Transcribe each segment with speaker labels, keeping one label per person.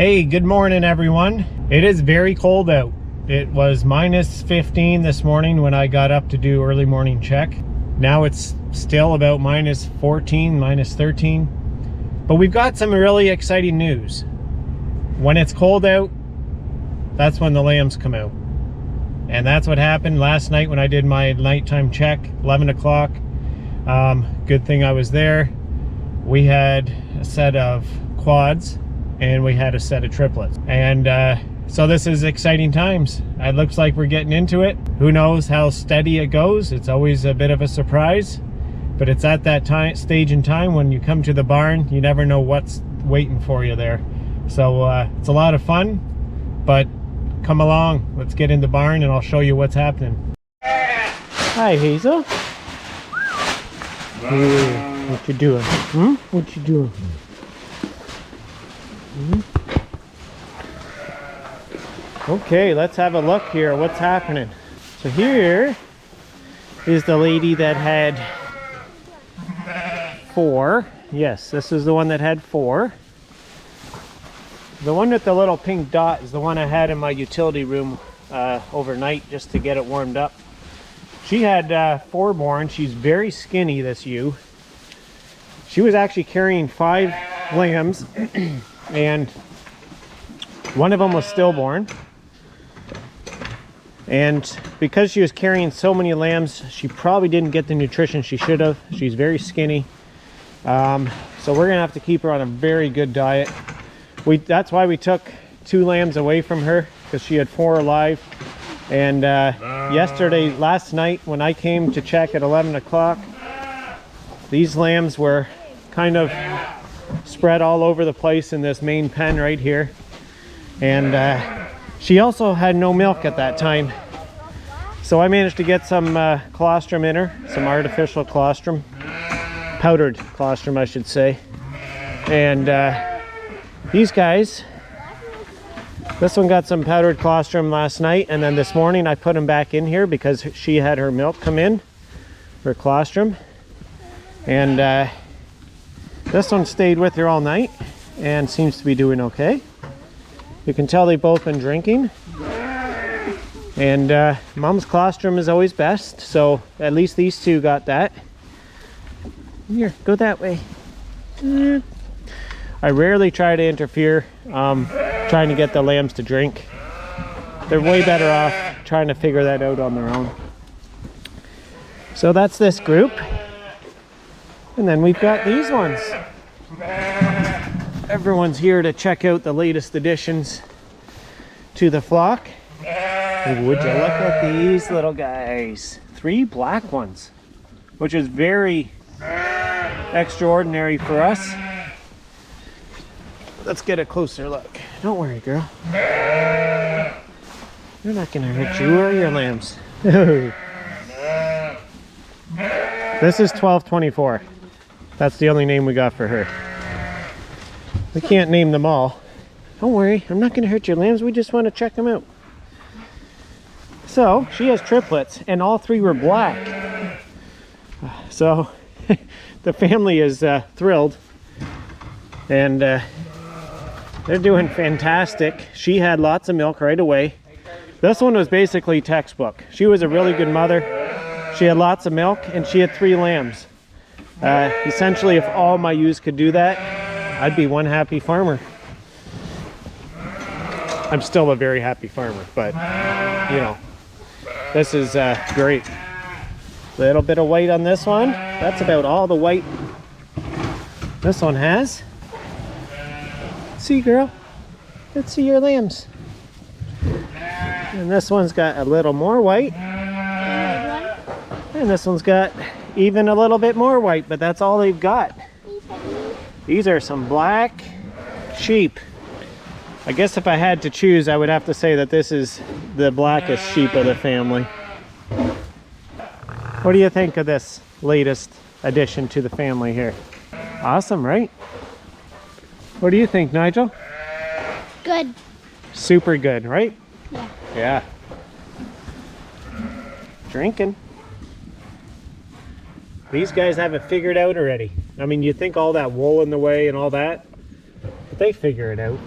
Speaker 1: Hey, good morning everyone. It is very cold out. It was minus 15 this morning when I got up to do early morning check. Now it's still about minus 14, minus 13. But we've got some really exciting news. When it's cold out, that's when the lambs come out. And that's what happened last night when I did my nighttime check, 11 o'clock. Good thing I was there. We had a set of quads and we had a set of triplets. And so this is exciting times. It looks like we're getting into it. Who knows how steady it goes? It's always a bit of a surprise, but it's at that stage in time when you come to the barn, you never know what's waiting for you there. So it's a lot of fun, but come along, let's get in the barn and I'll show you what's happening. Hi Hazel. Hey, what you doing? What you doing? Okay, let's have a look here. What's happening? So here is the lady that had 4. Yes, this is the one that had 4. The one with the little pink dot is the one I had in my utility room overnight just to get it warmed up. She had 4 born. She's very skinny, this ewe. She was actually carrying 5 lambs and one of them was stillborn. And because she was carrying so many lambs, she probably didn't get the nutrition she should have. She's very skinny. So we're gonna have to keep her on a very good diet. That's why we took 2 lambs away from her, because she had 4 alive. And last night when I came to check at 11 o'clock, these lambs were kind of spread all over the place in this main pen right here. And she also had no milk at that time. So I managed to get some colostrum in her, some artificial colostrum, powdered colostrum I should say. And these guys, this one got some powdered colostrum last night, and then this morning I put them back in here because she had her milk come in, her colostrum. And this one stayed with her all night and seems to be doing okay. You can tell they've both been drinking. And mom's colostrum is always best, so at least these 2 got that. Here, go that way. I rarely try to interfere trying to get the lambs to drink. They're way better off trying to figure that out on their own. So that's this group. And then we've got these ones. Everyone's here to check out the latest additions to the flock. Would you look at these little guys? 3 black ones, which is very extraordinary for us. Let's get a closer look. Don't worry, girl. You're not gonna hurt you or your lambs. This is 1224. That's the only name we got for her. We can't name them all. Don't worry, I'm not gonna hurt your lambs. We just want to check them out. So she has triplets and all 3 were black. So the family is thrilled, and they're doing fantastic. She had lots of milk right away. This one was basically textbook. She was a really good mother. She had lots of milk and she had 3 lambs. Essentially, if all my ewes could do that, I'd be one happy farmer. I'm still a very happy farmer, but you know, this is great. Little bit of white on this one. That's about all the white this one has. See, girl, let's see your lambs. And this one's got a little more white. And this one's got even a little bit more white, but that's all they've got. These are some black sheep. I guess if I had to choose, I would have to say that this is the blackest sheep of the family. What do you think of this latest addition to the family here? Awesome, right? What do you think, Nigel?
Speaker 2: Good.
Speaker 1: Super good, right?
Speaker 2: Yeah.
Speaker 1: Yeah. Drinking. These guys have it figured out already. I mean, you think all that wool in the way and all that, but they figure it out.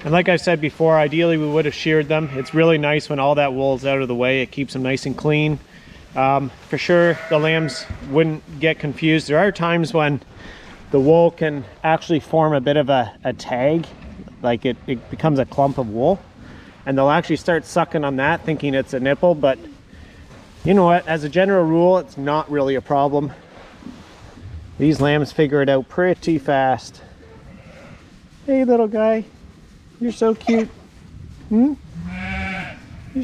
Speaker 1: And like I said before, ideally we would have sheared them. It's really nice when all that wool is out of the way. It keeps them nice and clean. For sure, the lambs wouldn't get confused. There are times when the wool can actually form a bit of a tag, like it becomes a clump of wool, and they'll actually start sucking on that thinking it's a nipple, but you know what, as a general rule, it's not really a problem. These lambs figure it out pretty fast. Hey little guy, you're so cute. You're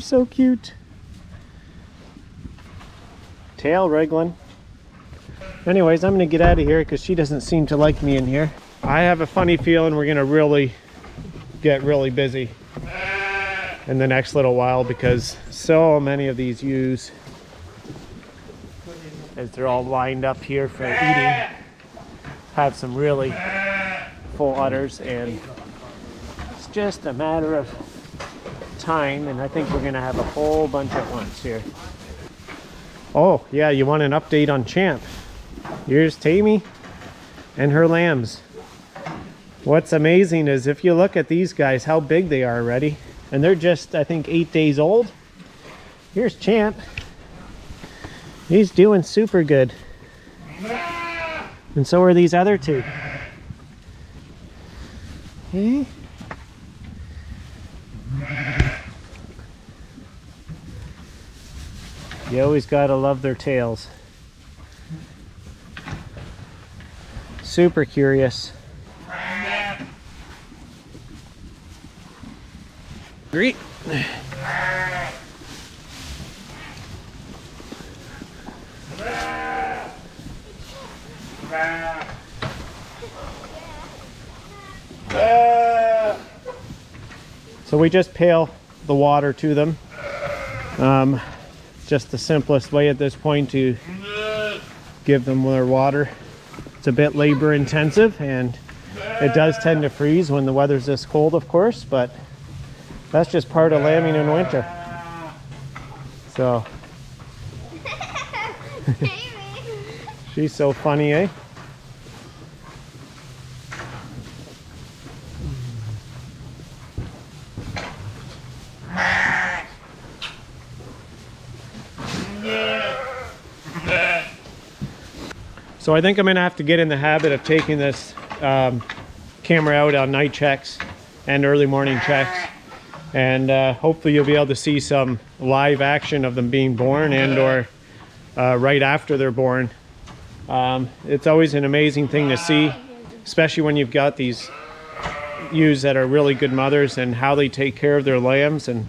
Speaker 1: so cute. Tail wriggling. Anyways, I'm gonna get out of here because she doesn't seem to like me in here. I have a funny feeling we're gonna get really busy in the next little while because so many of these ewes, as they're all lined up here for eating, have some really full udders, and it's just a matter of time, and I think we're gonna have a whole bunch at once here. Oh yeah, you want an update on Champ? Here's Tammy and her lambs. What's amazing is if you look at these guys, how big they are already, and they're just, I think, 8 days old. Here's Champ. He's doing super good, and so are these other two. Hey. You always gotta love their tails. Super curious. Great. So we just pail the water to them. Just the simplest way at this point to give them their water. It's a bit labor intensive, and it does tend to freeze when the weather's this cold, of course, but that's just part of lambing in winter. So she's so funny, eh? So I think I'm gonna have to get in the habit of taking this camera out on night checks and early morning checks, and hopefully you'll be able to see some live action of them being born and or right after they're born. It's always an amazing thing to see, especially when you've got these ewes that are really good mothers, and how they take care of their lambs, and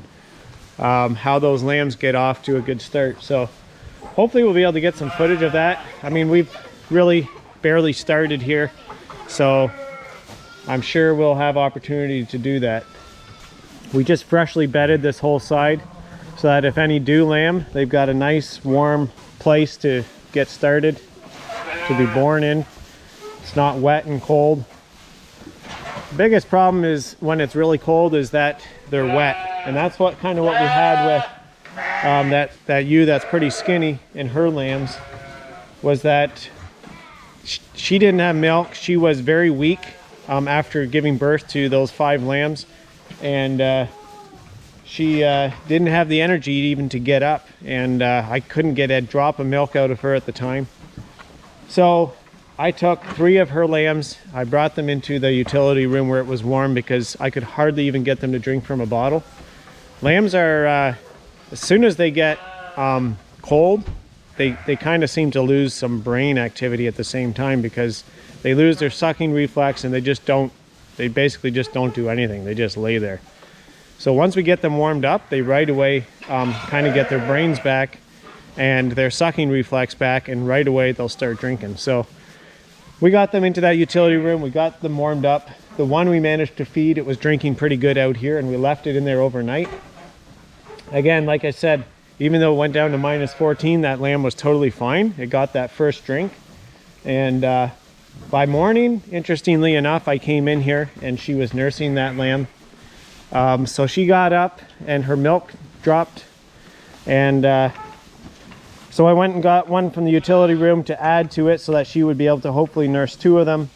Speaker 1: how those lambs get off to a good start. So hopefully we'll be able to get some footage of that. I mean, we've really barely started here, so I'm sure we'll have opportunity to do that. We just freshly bedded this whole side so that if any do lamb, they've got a nice warm place to get started, to be born in. It's not wet and cold. The biggest problem is when it's really cold is that they're wet, and that's what we had with that ewe that's pretty skinny in her lambs, was that she didn't have milk. She was very weak after giving birth to those 5 lambs, and she didn't have the energy even to get up, and I couldn't get a drop of milk out of her at the time. So I took 3 of her lambs, I brought them into the utility room where it was warm because I could hardly even get them to drink from a bottle. Lambs are, as soon as they get cold, they kind of seem to lose some brain activity at the same time, because they lose their sucking reflex, and they basically just don't do anything. They just lay there. So once we get them warmed up, they right away kind of get their brains back and their sucking reflex back, and right away they'll start drinking. So we got them into that utility room, we got them warmed up. The one we managed to feed, it was drinking pretty good out here, and we left it in there overnight. Again, like I said, even though it went down to -14, that lamb was totally fine. It got that first drink. And by morning, interestingly enough, I came in here and she was nursing that lamb. So she got up and her milk dropped. And so I went and got one from the utility room to add to it so that she would be able to hopefully nurse 2 of them.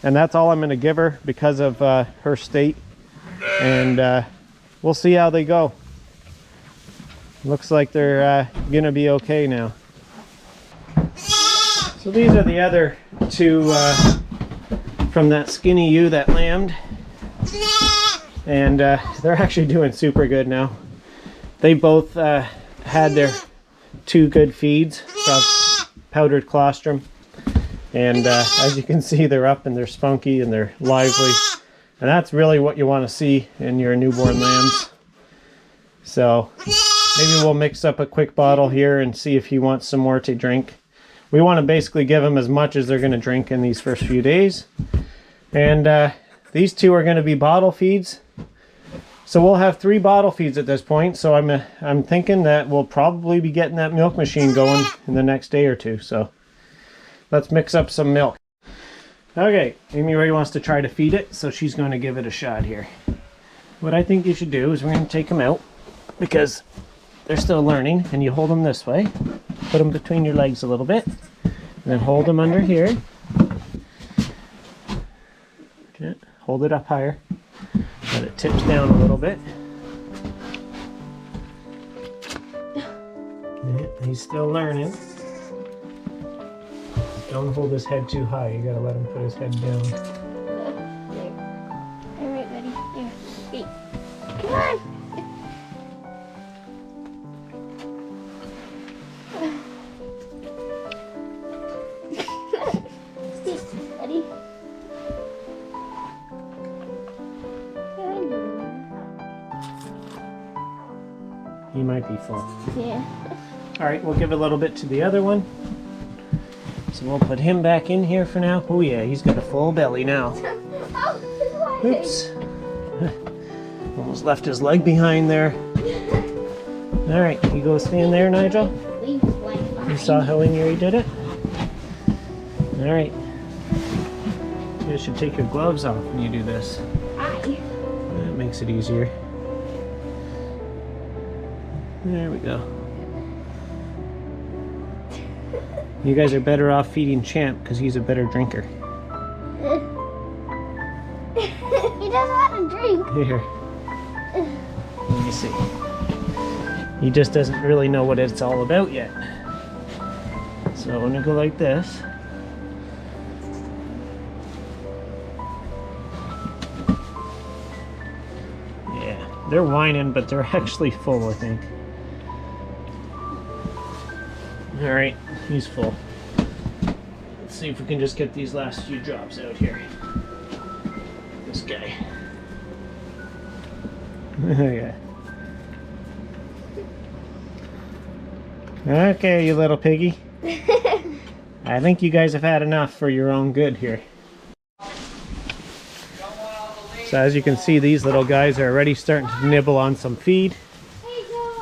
Speaker 1: And that's all I'm going to give her because of her state. and we'll see how they go. Looks like they're gonna be okay now. So these are the other two from that skinny ewe that lambed, and they're actually doing super good now. They both had their 2 good feeds from powdered colostrum, and as you can see, they're up and they're spunky and they're lively, and that's really what you want to see in your newborn lambs. So maybe we'll mix up a quick bottle here and see if he wants some more to drink. We want to basically give him as much as they're going to drink in these first few days. And these 2 are going to be bottle feeds. So we'll have 3 bottle feeds at this point. So I'm thinking that we'll probably be getting that milk machine going in the next day or 2. So let's mix up some milk. Okay, Amy Ray wants to try to feed it, so she's going to give it a shot here. What I think you should do is we're going to take them out, because they're still learning, and you hold them this way. Put them between your legs a little bit, and then hold them under here. Okay. Hold it up higher. Let it tips down a little bit. Yeah, he's still learning. Don't hold his head too high. You gotta let him put his head down.
Speaker 2: All right, buddy. Here. Hey. Come on. Stay, buddy.
Speaker 1: He might be full.
Speaker 2: Yeah.
Speaker 1: All right, we'll give a little bit to the other one. So we'll put him back in here for now. Oh yeah, he's got a full belly now. Oops. Almost left his leg behind there. All right, you go stand there, Nigel. You saw how Amy did it? All right. You should take your gloves off when you do this. That makes it easier. There we go. You guys are better off feeding Champ because he's a better drinker.
Speaker 2: He doesn't want to drink.
Speaker 1: Here. Let me see. He just doesn't really know what it's all about yet. So I'm gonna go like this. Yeah, they're whining, but they're actually full, I think. All right, he's full. Let's see if we can just get these last few drops out here. This guy. Yeah. Okay, you little piggy. I think you guys have had enough for your own good here. So as you can see, these little guys are already starting to nibble on some feed.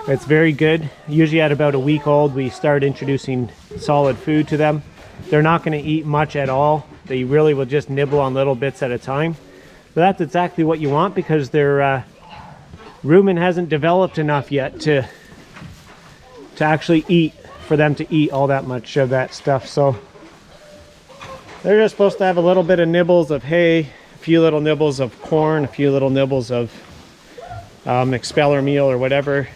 Speaker 1: It's very good. Usually at about a week old, we start introducing solid food to them. They're not going to eat much at all. They really will just nibble on little bits at a time. But that's exactly what you want, because their rumen hasn't developed enough yet to actually eat, for them to eat all that much of that stuff. So they're just supposed to have a little bit of nibbles of hay, a few little nibbles of corn, a few little nibbles of expeller meal or whatever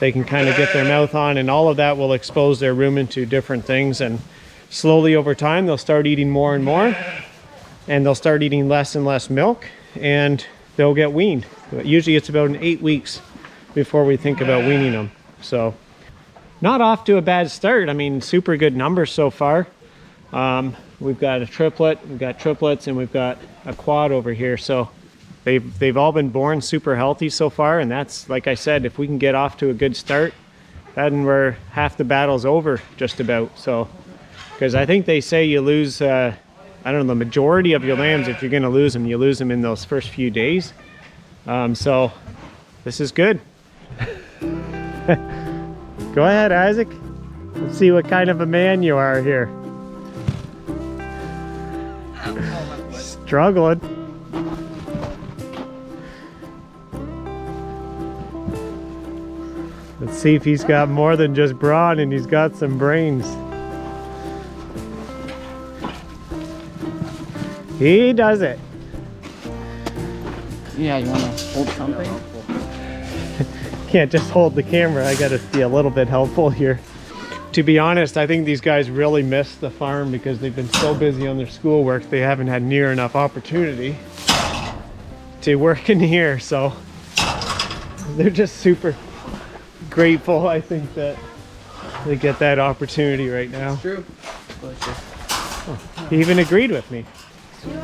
Speaker 1: they can kind of get their mouth on, and all of that will expose their rumen to different things, and slowly over time they'll start eating more and more, and they'll start eating less and less milk, and they'll get weaned. Usually it's about 8 weeks before we think about weaning them. So not off to a bad start. I mean, super good numbers so far. We've got a triplet, we've got triplets, and we've got a quad over here. So they've all been born super healthy so far, and that's, like I said, if we can get off to a good start, then we're half the battle's over just about. So, because I think they say you lose, I don't know, the majority of your lambs, if you're going to lose them, you lose them in those first few days. So this is good. Go ahead, Isaac. Let's see what kind of a man you are here. Struggling. Let's see if he's got more than just brawn and he's got some brains. He does it.
Speaker 3: Yeah, you wanna hold something?
Speaker 1: Can't just hold the camera. I gotta be a little bit helpful here. To be honest, I think these guys really miss the farm because they've been so busy on their schoolwork. They haven't had near enough opportunity to work in here. So they're just super grateful, I think, that they get that opportunity right now.
Speaker 3: True.
Speaker 1: Oh, he even agreed with me.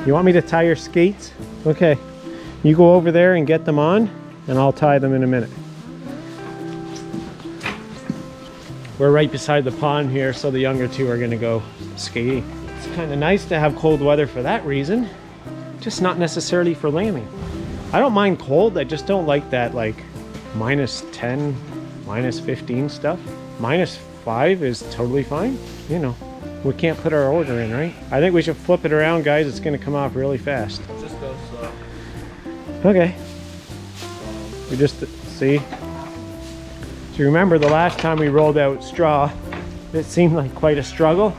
Speaker 1: You want me to tie your skates? Okay. You go over there and get them on, and I'll tie them in a minute. We're right beside the pond here, so the younger two are gonna go skating. It's kind of nice to have cold weather for that reason, just not necessarily for lambing. I don't mind cold, I just don't like that like -10, -15 stuff. -5 is totally fine, you know. We can't put our order in, right? I think we should flip it around, guys. It's gonna come off really fast.
Speaker 3: Just go slow.
Speaker 1: Okay. We just, see? Do you remember the last time we rolled out straw? It seemed like quite a struggle.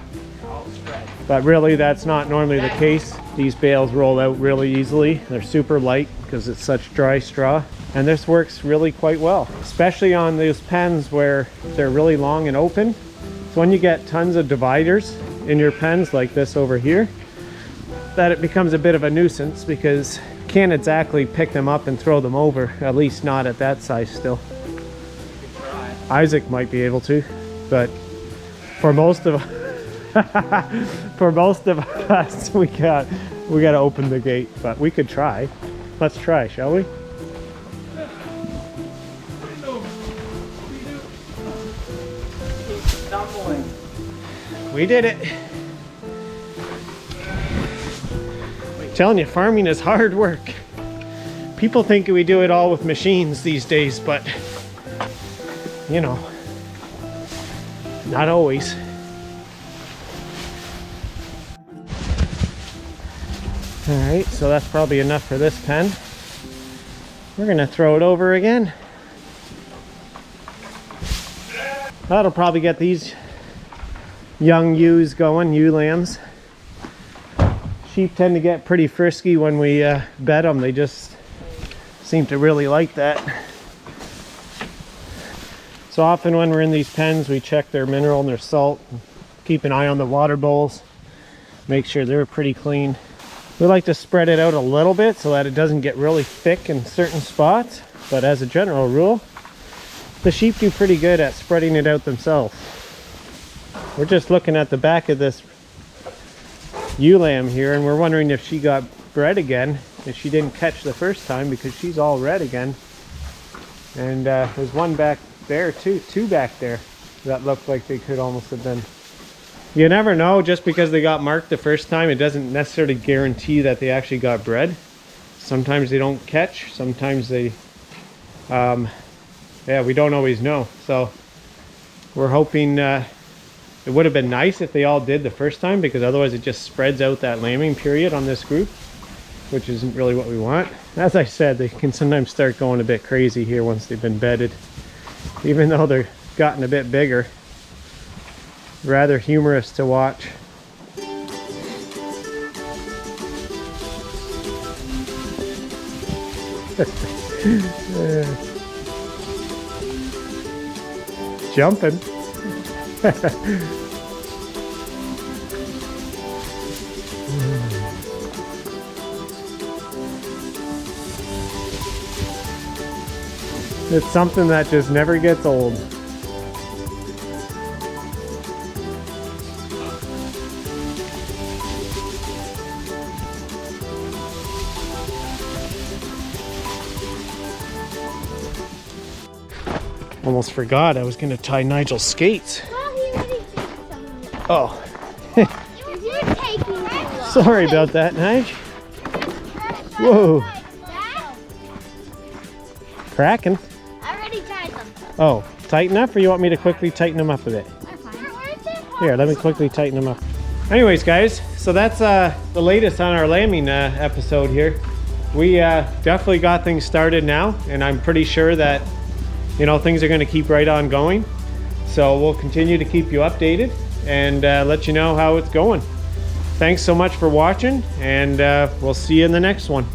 Speaker 1: But really, that's not normally the case. These bales roll out really easily. They're super light because it's such dry straw. And this works really quite well, especially on those pens where they're really long and open. So when you get tons of dividers in your pens like this over here, that it becomes a bit of a nuisance because you can't exactly pick them up and throw them over, at least not at that size still. Isaac might be able to, but for most of us, we got to open the gate. But we could try. Let's try, shall we? We did it. I'm telling you, farming is hard work. People think we do it all with machines these days, but you know, not always. All right, so that's probably enough for this pen. We're gonna throw it over again. That'll probably get these young ewes going, ewe lambs. Sheep tend to get pretty frisky when we bed them. They just seem to really like that. So often when we're in these pens, we check their mineral and their salt, keep an eye on the water bowls, make sure they're pretty clean. We like to spread it out a little bit so that it doesn't get really thick in certain spots, but as a general rule, the sheep do pretty good at spreading it out themselves. We're just looking at the back of this ewe lamb here, and we're wondering if she got bred again, if she didn't catch the first time, because she's all red again. And there's one back there too, two back there that looked like they could almost have been. You never know, just because they got marked the first time, it doesn't necessarily guarantee that they actually got bred. Sometimes they don't catch, sometimes they, yeah, we don't always know. So we're hoping, it would have been nice if they all did the first time, because otherwise it just spreads out that lambing period on this group, which isn't really what we want. As I said, they can sometimes start going a bit crazy here once they've been bedded. Even though they're gotten a bit bigger. Rather humorous to watch. Jumping. It's something that just never gets old. Almost forgot I was going to tie Nigel's skates. Oh. Sorry about that, Nigel. Whoa. Cracking.
Speaker 2: I already tied them.
Speaker 1: Oh, tight enough, or you want me to quickly tighten them up a bit? Here, let me quickly tighten them up. Anyways, guys, so that's the latest on our lambing episode here. We definitely got things started now, and I'm pretty sure that, you know, things are going to keep right on going. So we'll continue to keep you updated and let you know how it's going. Thanks so much for watching, and we'll see you in the next one.